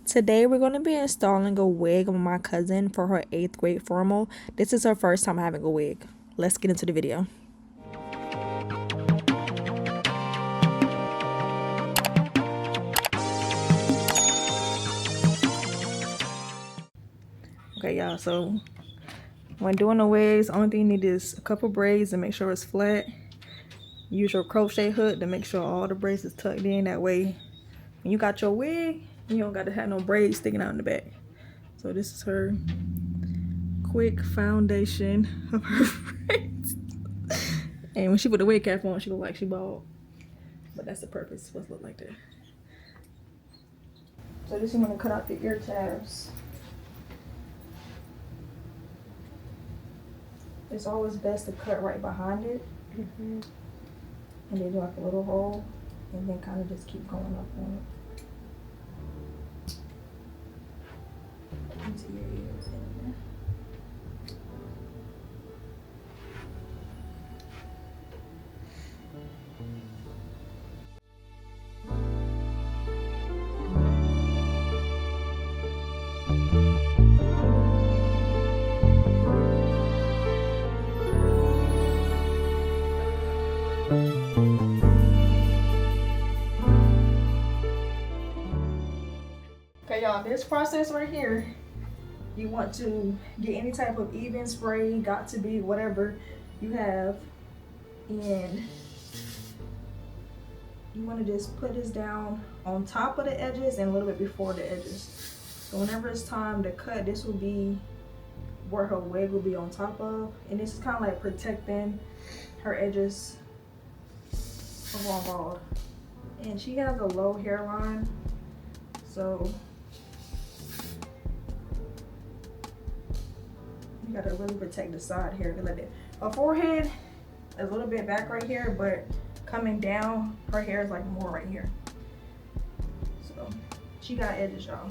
Today we're going to be installing a wig on my cousin for her 8th grade formal. This is her first time having a wig. Let's get into the video. Okay, y'all, so when doing the wigs, only thing you need is a couple braids to make sure it's flat. Use your crochet hook to make sure all the braids is tucked in. That way, when you got your wig, you don't got to have no braids sticking out in the back. So this is her quick foundation of her braids. And when she put the wig cap on, she look like she bald. But that's the purpose. It's supposed to look like that. So this, you want to cut out the ear tabs. It's always best to cut right behind it. And then do like a little hole. And then kind of just keep going up on it. Into your ears in there. Okay, y'all, this process right here, you want to get any type of even spray, got to be whatever you have, and you want to just put this down on top of the edges and a little bit before the edges. So whenever it's time to cut, this will be where her wig will be on top of, and this is kind of like protecting her edges of all bald. And she has a low hairline, so you gotta really protect the side hair like that. Her forehead is a little bit back right here, but coming down, her hair is like more right here. So she got edges, y'all.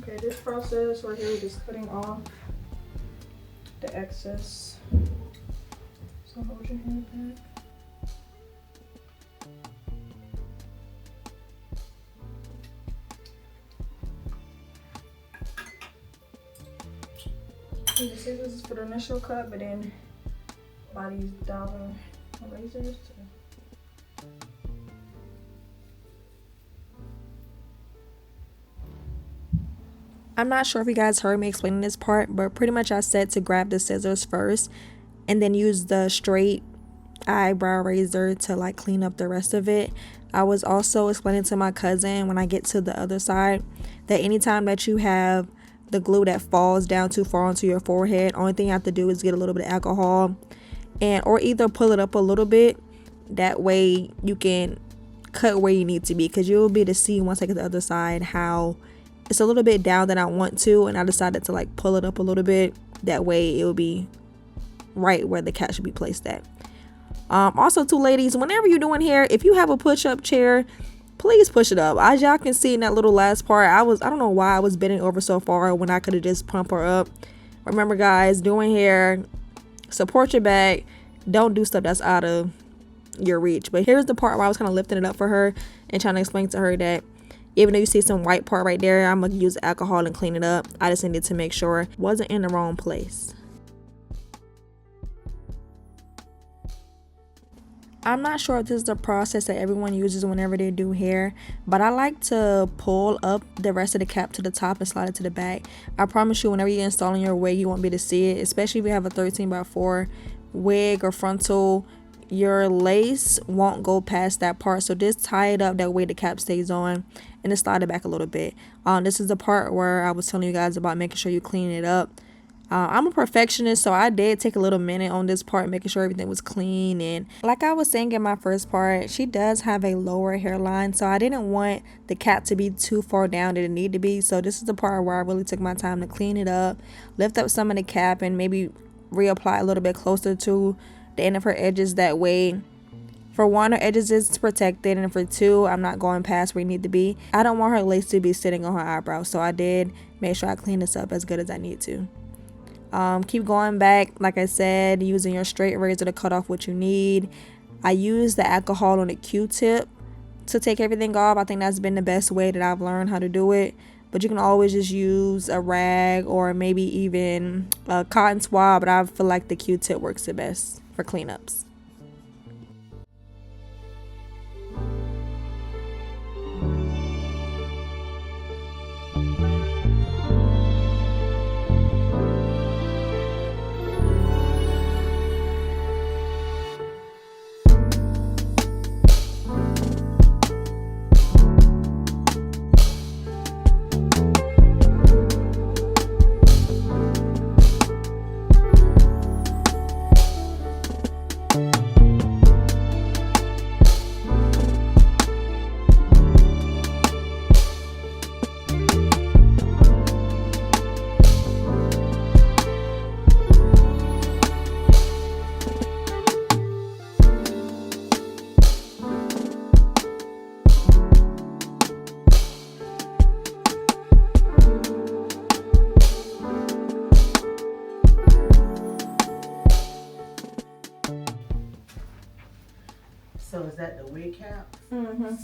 Okay, this process right here, just cutting off the excess. So hold your hand back. And the scissors is for the initial cut, but then buy these dollar razors. I'm not sure if you guys heard me explaining this part, but pretty much I said to grab the scissors first and then use the straight eyebrow razor to like clean up the rest of it. I was also explaining to my cousin when I get to the other side that anytime that you have the glue that falls down too far onto your forehead, only thing you have to do is get a little bit of alcohol and or either pull it up a little bit. That way you can cut where you need to be, because you'll be able to see once I get to the other side how it's a little bit down than I want to, and I decided to like pull it up a little bit. That way it will be right where the cat should be placed at. Also, too, ladies, whenever you're doing hair, if you have a push-up chair, please push it up. As y'all can see in that little last part, I don't know why I was bending over so far when I could have just pumped her up. Remember, guys, doing hair, support your back. Don't do stuff that's out of your reach. But here's the part where I was kind of lifting it up for her and trying to explain to her that even though you see some white part right there, I'm gonna use alcohol and clean it up. I just needed to make sure it wasn't in the wrong place. I'm not sure if this is the process that everyone uses whenever they do hair, but I like to pull up the rest of the cap to the top and slide it to the back. I promise you, whenever you're installing your wig, you won't be able to see it, especially if you have a 13x4 wig or frontal. Your lace won't go past that part, so just tie it up, that way the cap stays on. and it slided back a little bit. This is the part where I was telling you guys about making sure you clean it up. I'm a perfectionist, so I did take a little minute on this part, making sure everything was clean. And like I was saying in my first part, she does have a lower hairline, so I didn't want the cap to be too far down that it needed to be. So this is the part where I really took my time to clean it up, lift up some of the cap, and maybe reapply a little bit closer to the end of her edges. That way, for one, her edges is protected, and for two, I'm not going past where you need to be. I don't want her lace to be sitting on her eyebrows, so I did make sure I clean this up as good as I need to. Keep going back, like I said, using your straight razor to cut off what you need. I use the alcohol on the Q-tip to take everything off. I think that's been the best way that I've learned how to do it. But you can always just use a rag or maybe even a cotton swab, but I feel like the Q-tip works the best for cleanups. So is that the wig cap? Mm-hmm.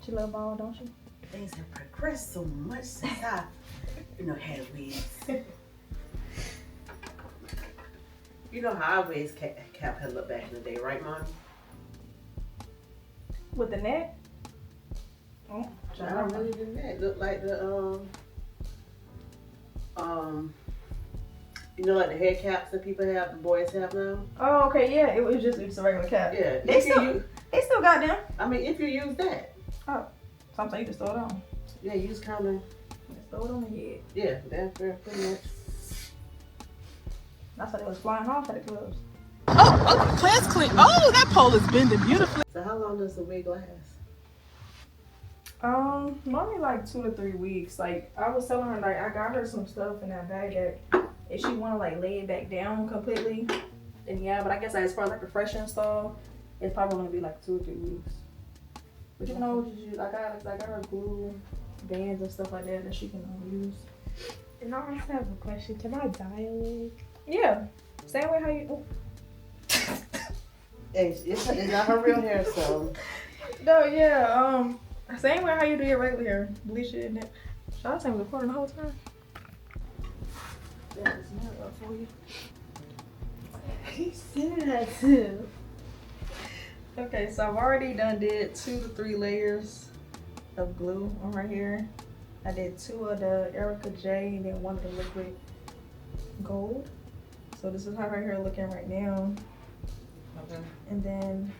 She love ball, don't she? Things have progressed so much since I, had wigs. You know how our wigs cap had looked back in the day, right, Mommy? With the neck? Oh, Not really the neck. Looked like the like the head caps that people have, the boys have now. Oh, okay, yeah. It was just a regular cap. Yeah. They still got them. I mean, if you use that. Oh, sometimes you just throw it on. Yeah, you just kind of. Just throw it on the head. Yeah, that's pretty much. That's why they was flying off at the clubs. Oh, class clean. Oh, that pole is bending beautifully. So how long does the wig last? Normally like 2 to 3 weeks. Like I was telling her, like I got her some stuff in that bag that if she wanna like lay it back down completely, then yeah. But I guess as far as like a fresh install, it's probably gonna be like 2 or 3 weeks. But you can always just use. I got her glue, bands and stuff like that she can use. And I also have a question. Can I dye a wig? Yeah, same way how you. It's not her real hair, so. No, yeah. Same way how you do your regular hair, bleach it and that. Should I say recording the whole time? That is not up for you. He said that too. Okay, so I've already did 2 to 3 layers of glue on her hair. I did 2 of the Erica J and then 1 of the liquid gold. So this is how her hair looking right now. Okay. And then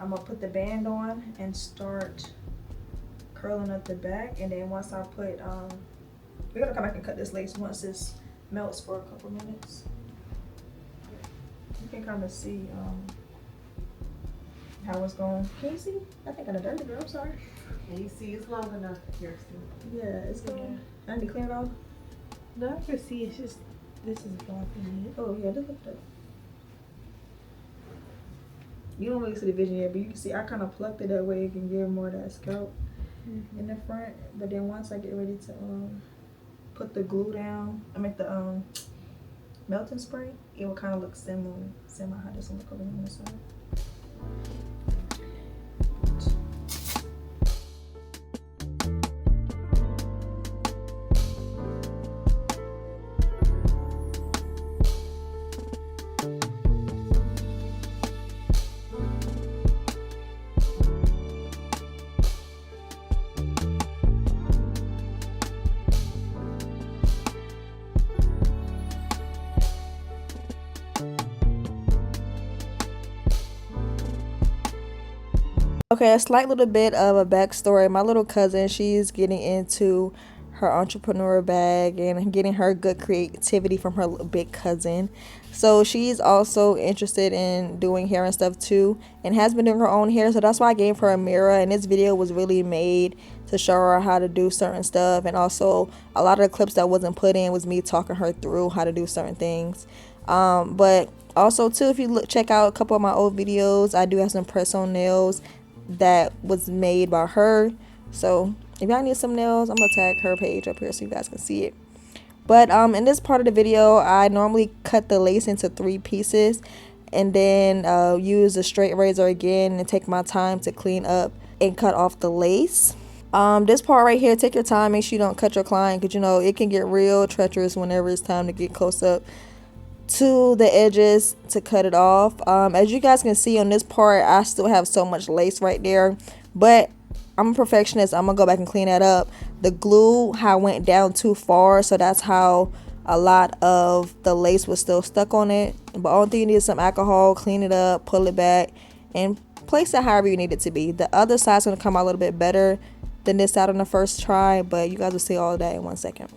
I'm gonna put the band on and start curling up the back. And then once I put, we're gonna come back and cut this lace once this melts for a couple minutes. You can kind of see how it's going. Can you see? I think I done dirty girl, I'm sorry. And you see, it's long enough here still. Yeah, it's going. I need to clean it off. No, I can see it's just, this is blocking it. Oh yeah, look at that. You don't really see the vision yet, but you can see I kind of plucked it that way you can give more of that scalp in the front. But then once I get ready to put the glue down, I make the melting spray, it will kind of look semi how this one look over on the side. Okay, a slight little bit of a backstory. My little cousin, she's getting into her entrepreneur bag and getting her good creativity from her big cousin. So she's also interested in doing hair and stuff too, and has been doing her own hair. So that's why I gave her a mirror, and this video was really made to show her how to do certain stuff. And also a lot of the clips that wasn't put in was me talking her through how to do certain things. But also too, if you check out a couple of my old videos, I do have some press on nails that was made by her. So if y'all need some nails, I'm gonna tag her page up here so you guys can see it. But in this part of the video, I normally cut the lace into 3 pieces and then use a straight razor again and take my time to clean up and cut off the lace. This part right here, take your time, make sure you don't cut your client, because you know it can get real treacherous whenever it's time to get close up to the edges to cut it off. As you guys can see on this part, I still have so much lace right there, but I'm a perfectionist. I'm gonna go back and clean that up. The glue how went down too far, so that's how a lot of the lace was still stuck on it. But only thing you need is some alcohol, clean it up, pull it back, and place it however you need it to be. The other side's gonna come out a little bit better than this side on the first try, but you guys will see all of that in 1 second.